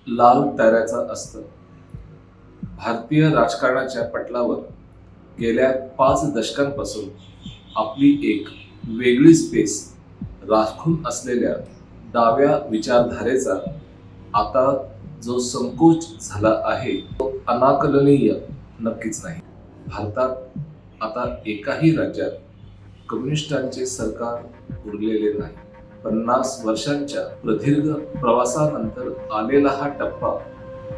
लाल ताऱ्याचं असतं. भारतीय राजकारणाच्या पटलावर गेल्या 5 दशकांपासून आपली एक वेगळी स्पेस राखून असलेल्या डाव्या विचारधारेचा आता जो संकोच झाला आहे तो अनाकलनीय नक्कीच नाही. भारतात आता एकाही राज्यात कम्युनिस्टांचे सरकार उरलेले नाही. 50 वर्षांच्या प्रदीर्घ प्रवासानंतर आलेला हा टप्पा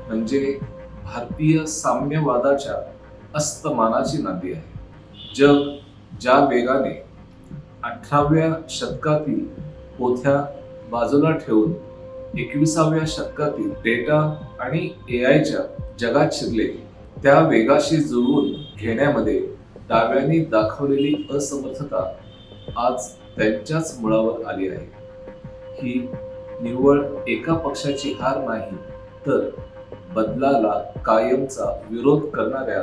म्हणजे भारतीय साम्यवादाच्या अस्तमानाची नांदी आहे. जग ज्या वेगाने 18व्या शतकातील पोथ्या बाजूला ठेवून 21व्या शतकातील डेटा आणि एआयच्या जगात शिरले, त्या वेगाशी जुळवून घेण्यामध्ये डाव्यांनी दाखवलेली असमर्थता आज त्यांच्याच मुळावर आली आहे. ही निव्वळ एका पक्षाची हार नाही, तर बदलाला कायमचा विरोध करणाऱ्या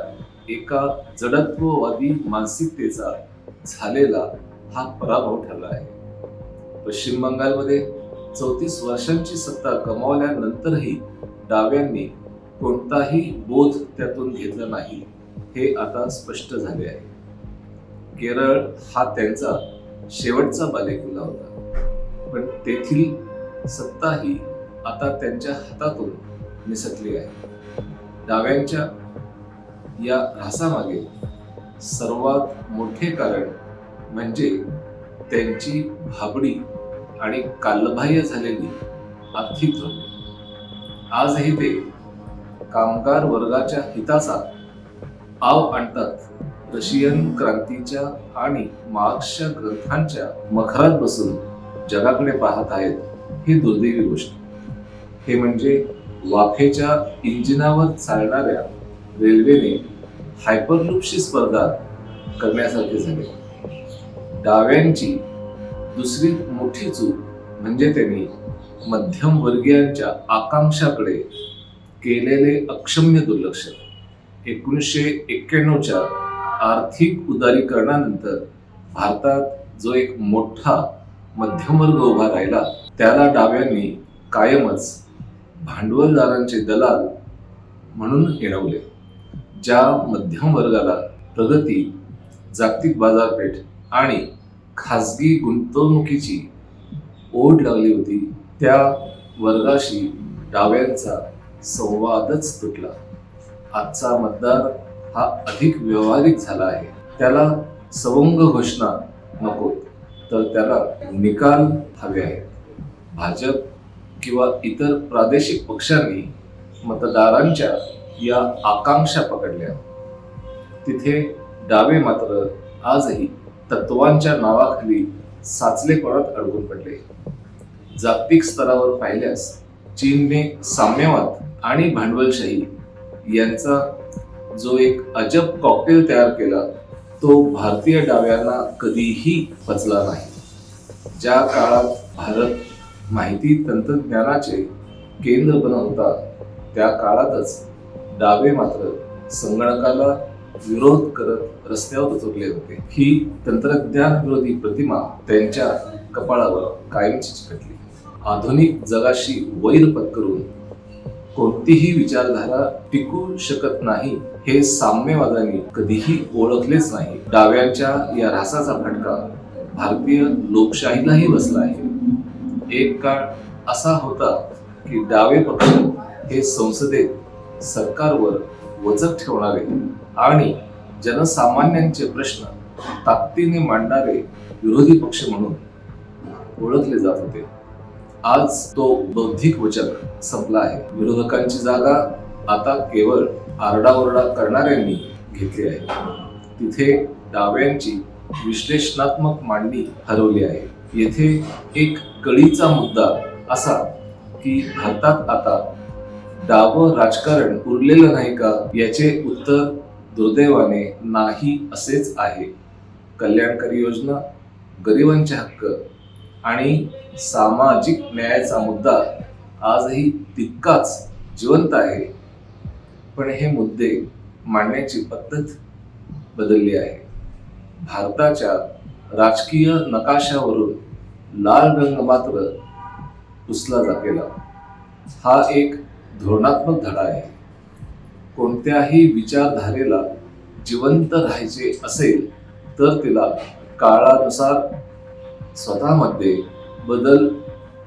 एका जडत्ववादी मानसिकतेचा झालेला हा पराभव ठरला आहे. पश्चिम बंगालमध्ये 34 वर्षांची सत्ता गमावल्यानंतरही डाव्यांनी कोणताही बोध त्यातून घेतला नाही, हे आता स्पष्ट झाले आहे. केरळ हा त्यांचा शेवटचा बालेकिल्ला होता, पण तेथील सत्ताही आता त्यांच्या हातातून निसटली आहे. डाव्यांच्या या ऱ्हासामागे सर्वात मोठे कारण म्हणजे त्यांची भाबडी आणि कालबाह्य झालेली आर्थिक धोरणे. आजही ते कामगार वर्गाच्या हिताचा आव आणतात. रशियन क्रांतीच्या आणि मार्क्सच्या ग्रंथांच्या मखरात बसून जगाकडे पाहत आहेत, ही दुर्दैवी गोष्ट. हे म्हणजे वाफेच्या इंजिनावर चालणाऱ्या रेल्वेने हायपरलूपशी स्पर्धा करण्यासारखे झाले. डाव्यांची दुसरी मोठी चूक म्हणजे त्यांनी मध्यमवर्गीयांच्या आकांक्षाकडे केलेले अक्षम्य दुर्लक्ष. 1991च्या आर्थिक उदारीकरणानंतर भारतात जो एक मोठा मध्यमवर्ग उभा राहिला, त्याला डाव्यांनी कायमच भांडवलदारांचे दलाल म्हणून हिणवले. ज्या मध्यम वर्गाला प्रगती, जागतिक बाजारपेठ आणि खासगी गुंतवणुकीची ओढ लागली होती, त्या वर्गाशी डाव्यांचा संवादच तुटला. आजचा मतदार हा अधिक व्यावहारिक झाला आहे. त्याला सवंग घोषणा नको, तर त्याला निकाल हवे आहेत. भाजप किंवा इतर प्रादेशिक पक्षांनी मतदारांच्या या आकांक्षा पकडल्या. तिथे डावे मात्र आजही तत्वांच्या नावाखाली साचलेपणात अडकून पडले. जागतिक स्तरावर पाहिल्यास चीनने साम्यवाद आणि भांडवलशाही यांचा जो एक अजब कॉकटेल तयार केला, तो भारतीय डाव्यांना कधीही पचला नाही. ज्या काळात भारत माहिती तंत्रज्ञानाचे केंद्र बनत होता, त्या काळातच डावे मात्र संगणकाला विरोध करत रस्त्यावर उतरले होते. ही तंत्रज्ञान विरोधी प्रतिमा त्यांच्या कपाळावर कायमची चिकटली. आधुनिक जगाशी वैर पत्करून कोणतीही विचारधारा टिकू शकत नाही, हे साम्यवादांनी कधीही ओळखलेच नाही. डाव्यांच्या या ऱ्हासाचा फटका भारतीय लोकशाहीलाही बसला आहे. एक काळ असा होता की डावे पक्ष हे संसदेत सरकारवर वचक ठेवणारे आणि जनसामान्यांचे प्रश्न ताकदीने मांडणारे विरोधी पक्ष म्हणून ओळखले जात होते. आज तो बौद्धिक वचक संपला आहे. विरोधकांची जागा आता केवळ आरडाओरडा करणाऱ्यांनी घेतली आहे. तिथे डाव्यांची विश्लेषणात्मक मांडणी हरवली आहे. येथे एक कळीचा मुद्दा असा की भारतात आता डावं राजकारण उरलेलं नाही का, याचे उत्तर दुर्दैवाने नाही असेच आहे. कल्याणकारी योजना, गरिबांचे हक्क आणि सामाजिक न्यायाचा मुद्दा आजही तितकाच जिवंत आहे, पण हे मुद्दे मांडण्याची पद्धत बदलली आहे. भारताच्या राजकीय नकाशावरून लाल रंग मात्र पुसला गेला. हा एक धोरणात्मक धडा आहे. कोणत्याही विचारधारेला जिवंत राहायचे असेल तर तिला काळानुसार स्वतःमध्ये बदल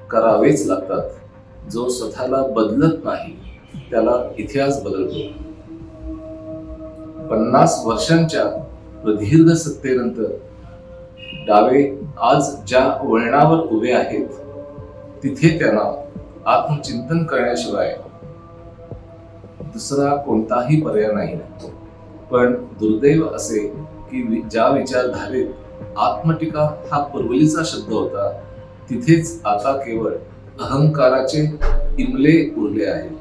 करावेच लागतात. जो स्वतःला बदलत नाही त्याला इतिहास बदलतो. 50 वर्षांच्या प्रदीर्घ सत्तेनंतर डावे आज ज्या वळणावर उभे आहेत तिथे त्यांना आत्मचिंतन करण्याशिवाय दुसरा कोणताही पर्याय नाही. पण दुर्दैव असे की ज्या विचारधारेत आत्मटीका हा पूर्वलीचा शब्द होता तिथेच आता केवळ अहंकाराचे इमले उरले आहेत.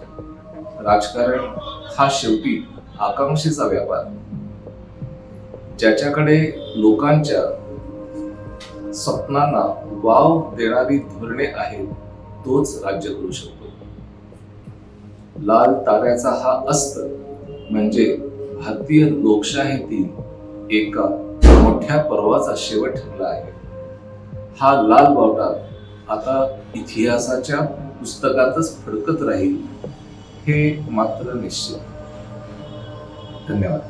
राजकारण हा शेवटी आकांक्षेचा व्यापार. ज्याच्याकडे लोकांच्या स्वप्नांना वाव देणारी धोरणे आहेत तोच राज्य करू शकतो. लाल ताऱ्याचा हा अस्त म्हणजे भारतीय लोकशाहीतील एका मोठ्या पर्वाचा शेवट ठरला आहे. हा लाल बावटा आता इतिहासाच्या पुस्तकातच फडकत राहील हे मात्र निश्चित. धन्यवाद.